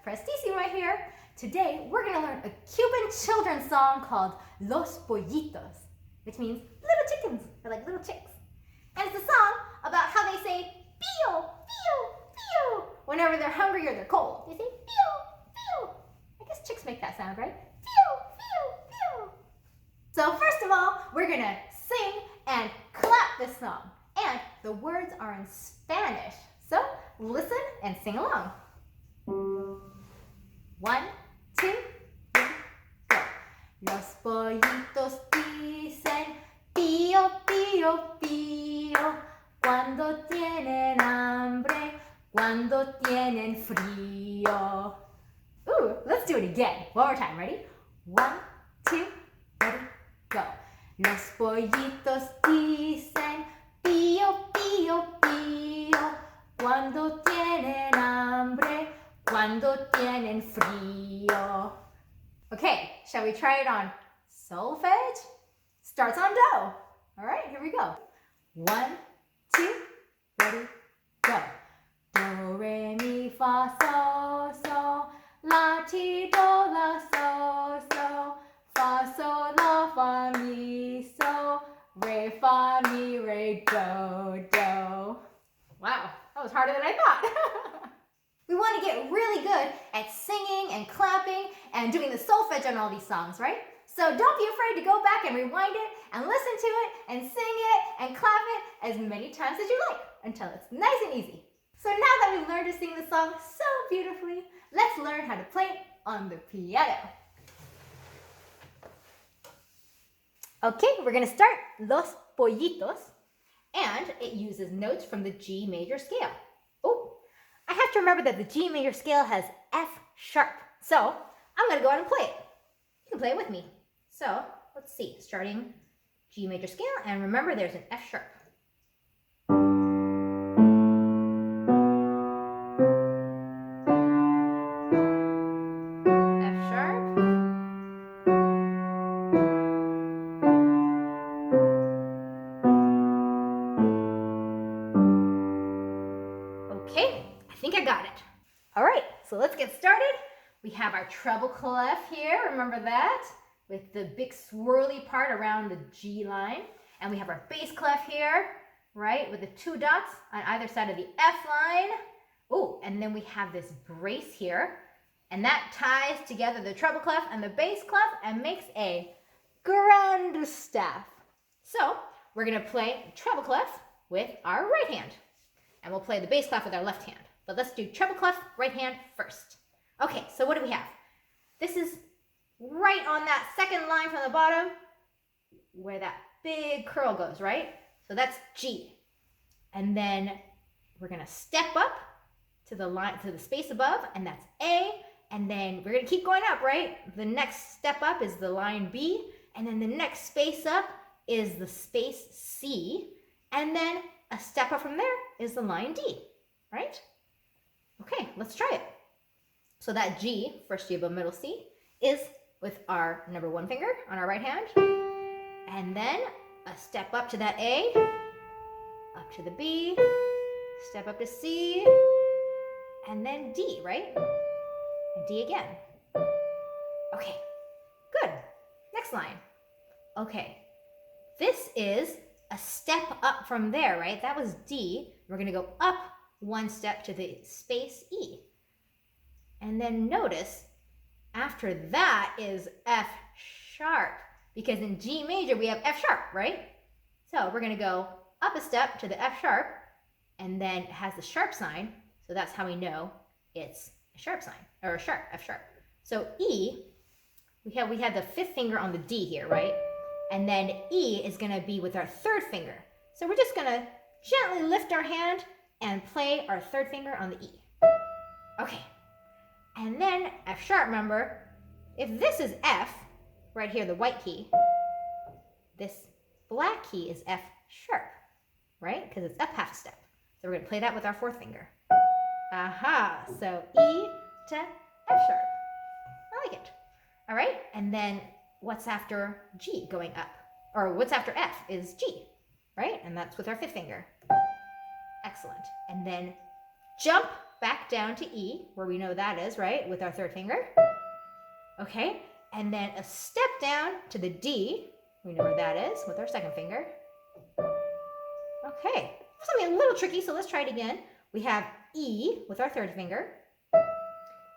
Prestissima here. Today we're going to learn a Cuban children's song called Los Pollitos, which means little chickens, or like little chicks. And it's a song about how they say pío, pío, pío whenever they're hungry or they're cold. They say pío, pío. I guess chicks make that sound, right? Pío, pío, pío. So first of all, we're going to sing and clap this song. And the words are in Spanish. So listen and sing along. 1, 2, 3, go. Los pollitos dicen pío, pío, pío cuando tienen hambre, cuando tienen frío. Ooh, let's do it again. One more time. Ready? 1, 2, ready, go. Los pollitos dicen pío, pío, pío cuando tienen hambre, cuando tienen frío. Okay, shall we try it on solfege? Starts on do. All right, here we go. 1, 2, ready, go. Do, re, mi, fa, sol, sol, la, ti, do, la, sol, sol, fa, sol, la, fa, mi, sol, re, fa, mi, re, do, do. Wow, that was harder than I thought. We want to get really good at singing and clapping and doing the solfege on all these songs, right? So don't be afraid to go back and rewind it and listen to it and sing it and clap it as many times as you like until it's nice and easy. So now that we've learned to sing the song so beautifully, let's learn how to play it on the piano. Okay, we're going to start Los Pollitos, and it uses notes from the G major scale. Oh, I have to remember that the G major scale has F sharp. So I'm going to go ahead and play it. You can play it with me. So let's see, starting G major scale, and remember there's an F sharp. F sharp. Okay, I think I got it. All right, so let's get started. We have our treble clef here, remember that? With the big swirly part around the G line. And we have our bass clef here, right? With the 2 dots on either side of the F line. Oh, and then we have this brace here. And that ties together the treble clef and the bass clef and makes a grand staff. So we're gonna play treble clef with our right hand. And we'll play the bass clef with our left hand. But let's do treble clef, right hand first. Okay, so what do we have? This is right on that second line from the bottom where that big curl goes, right? So that's G. And then we're gonna step up to the line, to the space above, and that's A. And then we're gonna keep going up, right? The next step up is the line B, and then the next space up is the space C, and then a step up from there is the line D, right? Okay, let's try it. So that G, first G above middle C, is with our number 1 finger on our right hand. And then a step up to that A, up to the B, step up to C, and then D, right? And D again. Okay, good. Next line. Okay, this is a step up from there, right? That was D. We're gonna go up 1 step to the space E. And then notice, after that is F sharp, because in G major we have F sharp, right? So we're gonna go up a step to the F sharp, and then it has the sharp sign, so that's how we know it's a sharp sign, or a sharp, F sharp. So E, we have the 5th finger on the D here, right? And then E is gonna be with our 3rd finger. So we're just gonna gently lift our hand and play our 3rd finger on the E. Okay. And then F sharp, remember, if this is F, right here, the white key, this black key is F sharp, right? Because it's up half a step. So we're going to play that with our 4th finger. Aha, so E to F sharp. I like it. All right, and then what's after G going up? Or what's after F is G, right? And that's with our 5th finger. Excellent. And then jump back down to E, where we know that is, right? With our third finger. Okay, and then a step down to the D. We know where that is with our second finger. Okay, something a little tricky, so let's try it again. We have E with our third finger,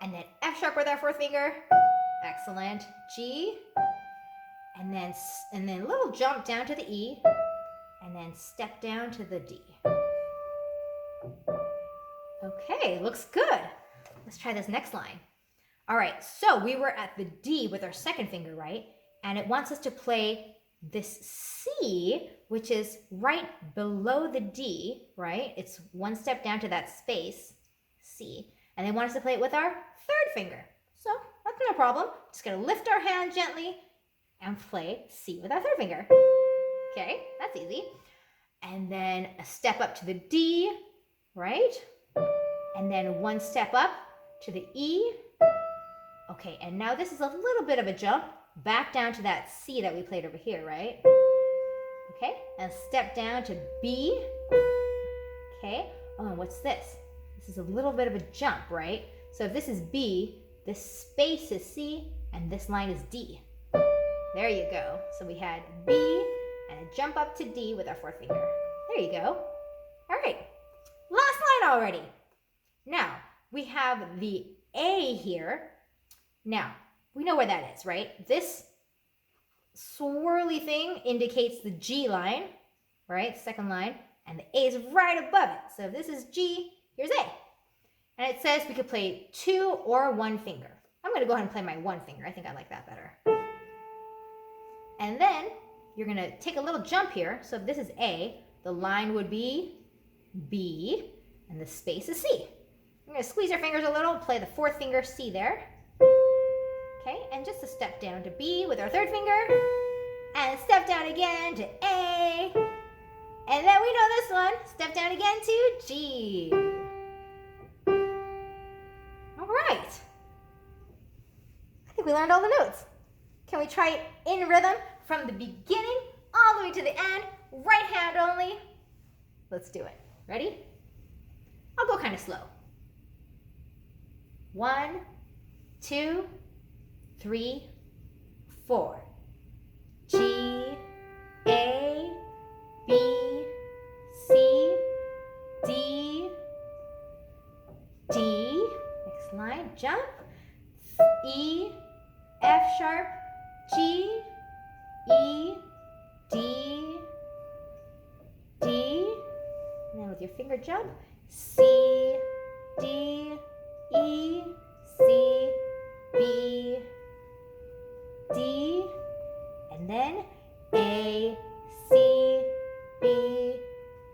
and then F sharp with our fourth finger. Excellent. G, and then a little jump down to the E, and then step down to the D. Okay, looks good. Let's try this next line. All right, so we were at the D with our second finger, right? And it wants us to play this C, which is right below the D, right? It's one step down to that space, C. And they want us to play it with our third finger. So that's no problem. Just gonna lift our hand gently and play C with our third finger. Okay, that's easy. And then a step up to the D, right? And then one step up to the E. Okay, and now this is a little bit of a jump back down to that C that we played over here, right? Okay, and step down to B. Okay, oh, and what's this? This is a little bit of a jump, right? So if this is B, this space is C, and this line is D. There you go. So we had B and a jump up to D with our fourth finger. There you go. All right, last line already. Now, we have the A here. Now, we know where that is, right? This swirly thing indicates the G line, right? Second line, and the A is right above it. So if this is G, here's A. And it says we could play 2 or 1 finger. I'm gonna go ahead and play my 1 finger. I think I like that better. And then you're gonna take a little jump here. So if this is A, the line would be B, and the space is C. You're gonna squeeze your fingers a little, play the fourth finger C there. Okay, and just a step down to B with our third finger, and step down again to A, and then we know this one, step down again to G. All right, I think we learned all the notes. Can we try it in rhythm from the beginning all the way to the end, right hand only? Let's do it. Ready? I'll go kind of slow. 1, 2, 3, 4. G, A, B, C, D, D. Next line, jump. E, F sharp, G, E, D, D. And then with your finger jump, C, D, E, C, B, D, and then A, C, B,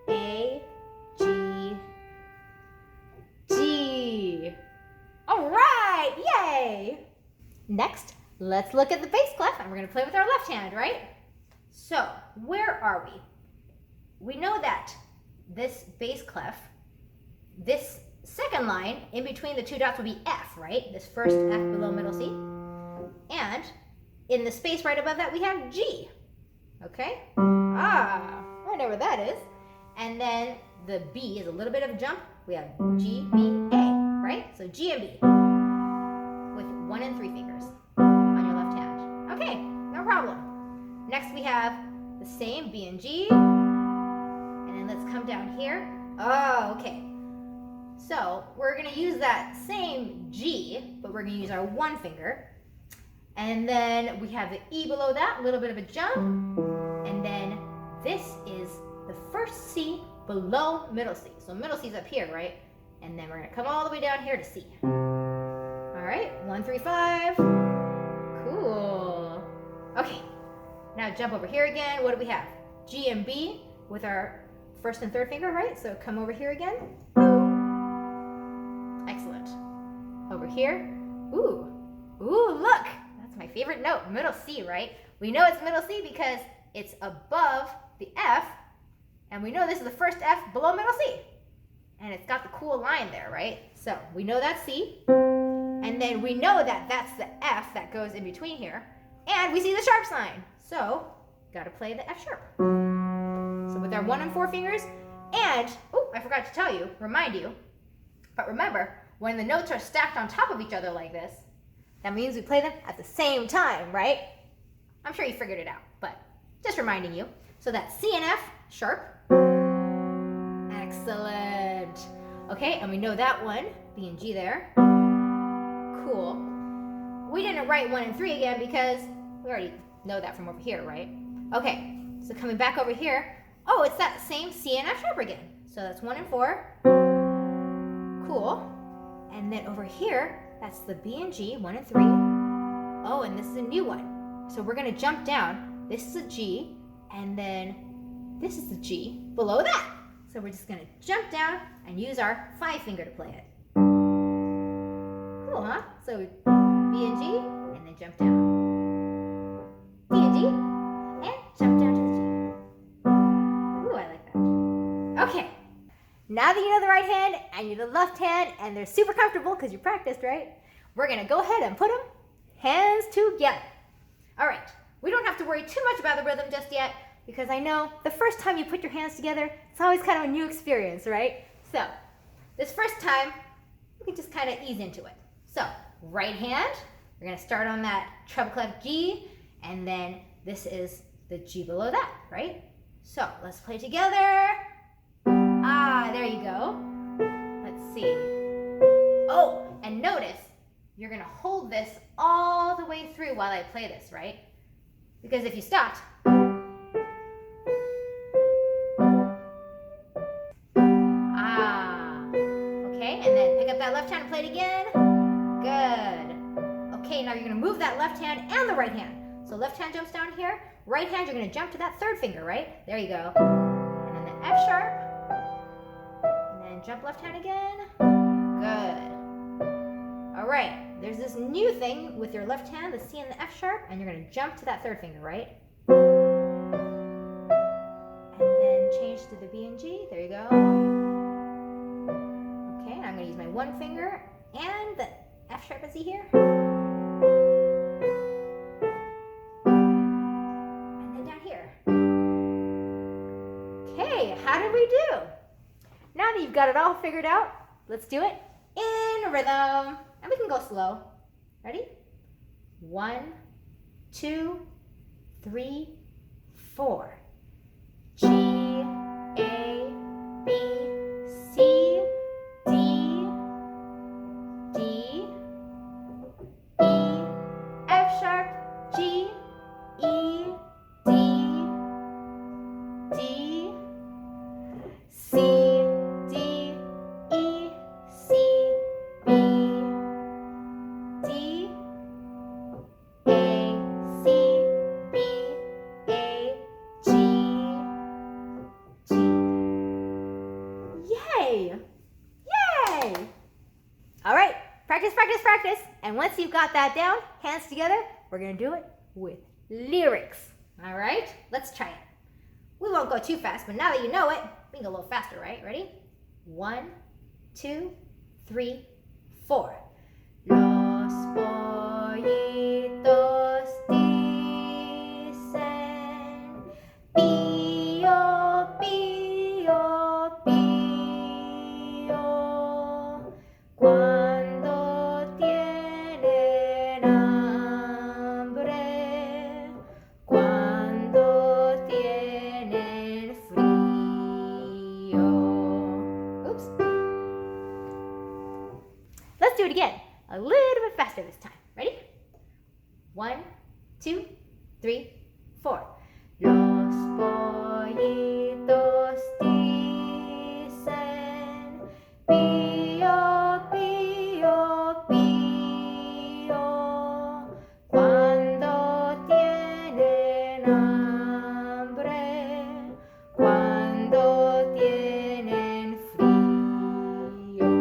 A, G, G. All right, yay! Next, let's look at the bass clef, and we're gonna play with our left hand, right? So, where are we? We know that this bass clef, this second line in between the two dots would be F, right? This first F below middle C. And in the space right above that, we have G. Okay? I know where that is. And then the B is a little bit of a jump. We have G, B, A, right? So G and B with 1 and 3 fingers on your left hand. Okay, no problem. Next we have the same B and G. And then let's come down here. Oh, okay. So we're gonna use that same G, but we're gonna use our 1 finger. And then we have the E below that, a little bit of a jump. And then this is the first C below middle C. So middle C is up here, right? And then we're gonna come all the way down here to C. All right, 1, 3, 5. Cool. Okay, now jump over here again. What do we have? G and B with our first and third finger, right? So come over here again. Excellent. Over here. Ooh, look. That's my favorite note, middle C, right? We know it's middle C because it's above the F, and we know this is the first F below middle C. And it's got the cool line there, right? So we know that's C, and then we know that that's the F that goes in between here, and we see the sharp sign. So, gotta play the F sharp. So with our 1 and 4 fingers, and, oh, I forgot to tell you, remind you, But remember, when the notes are stacked on top of each other like this, that means we play them at the same time, right? I'm sure you figured it out, but just reminding you. So that's C and F, sharp. Excellent. Okay, and we know that one, B and G there. Cool. We didn't write 1 and 3 again because we already know that from over here, right? Okay, so coming back over here, oh, it's that same C and F sharp again. So that's 1 and 4. Cool. And then over here, that's the B and G, 1 and 3. Oh, and this is a new one. So we're gonna jump down. This is a G, and then this is the G below that. So we're just gonna jump down and use our 5 finger to play it. Cool, huh? So B and G, and then jump down. B and G, and jump down to the G. Ooh, I like that. Okay, now that you know the right hand and you know the left hand, and they're super comfortable because you practiced, right? We're gonna go ahead and put them hands together. All right, we don't have to worry too much about the rhythm just yet, because I know the first time you put your hands together, it's always kind of a new experience, right? So this first time, we can just kind of ease into it. So right hand, we're gonna start on that treble clef G, and then this is the G below that, right? So let's play together. Ah, there you go. Let's see. Oh, and notice, you're gonna hold this all the way through while I play this, right? Because if you stopped, okay, and then pick up that left hand and play it again. Good. Okay, now you're gonna move that left hand and the right hand. So left hand jumps down here, right hand, you're gonna jump to that 3rd finger, right? There you go. And then the F sharp, and then jump left hand again. Good. All right, there's this new thing with your left hand, the C and the F sharp, and you're gonna jump to that 3rd finger, right? And then change to the B and G, there you go. Okay, I'm gonna use my 1 finger and the F sharp and C here. And then down here. Okay, how did we do? Now that you've got it all figured out, let's do it in rhythm. And we can go slow. Ready? 1, 2, 3, 4. G, A, B, C, D, D, E, F sharp, G, E, D, D, C, D, E, C, B, D, A, C, B, A, G, G. Yay! Yay! All right, practice, practice, practice. And once you've got that down, hands together, we're gonna do it with lyrics. All right, let's try it. We won't go too fast, but now that you know it, we can go a little faster, right? Ready? 1, 2, 3, 4. Los pollitos dicen pío, pío, pío, cuando tienen hambre, cuando tienen frío. Oops. Let's do it again. A little bit faster this time. Ready? 1, 2, 3, 4. Los pollitos dicen pío, pío, pío, cuando tienen hambre, cuando tienen frío.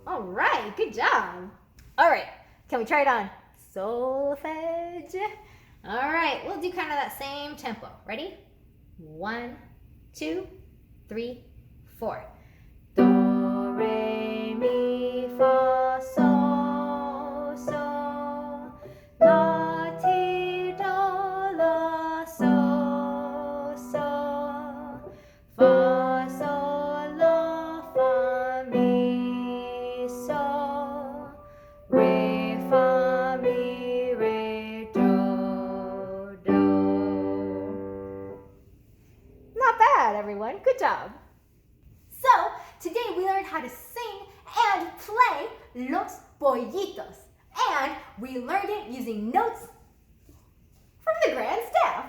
All right, good job. All right, can we try it on solfege? All right, we'll do kind of that same tempo. Ready? 1, 2, 3, 4. Do, re, mi, fa, sol, sol, la, ti, do, la, sol, sol, fa, sol, la, fa, everyone. Good job. So, today we learned how to sing and play Los Pollitos. And we learned it using notes from the grand staff.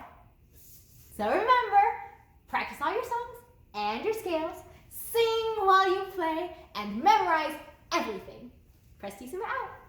So remember, practice all your songs and your scales, sing while you play, and memorize everything. Prestissima out.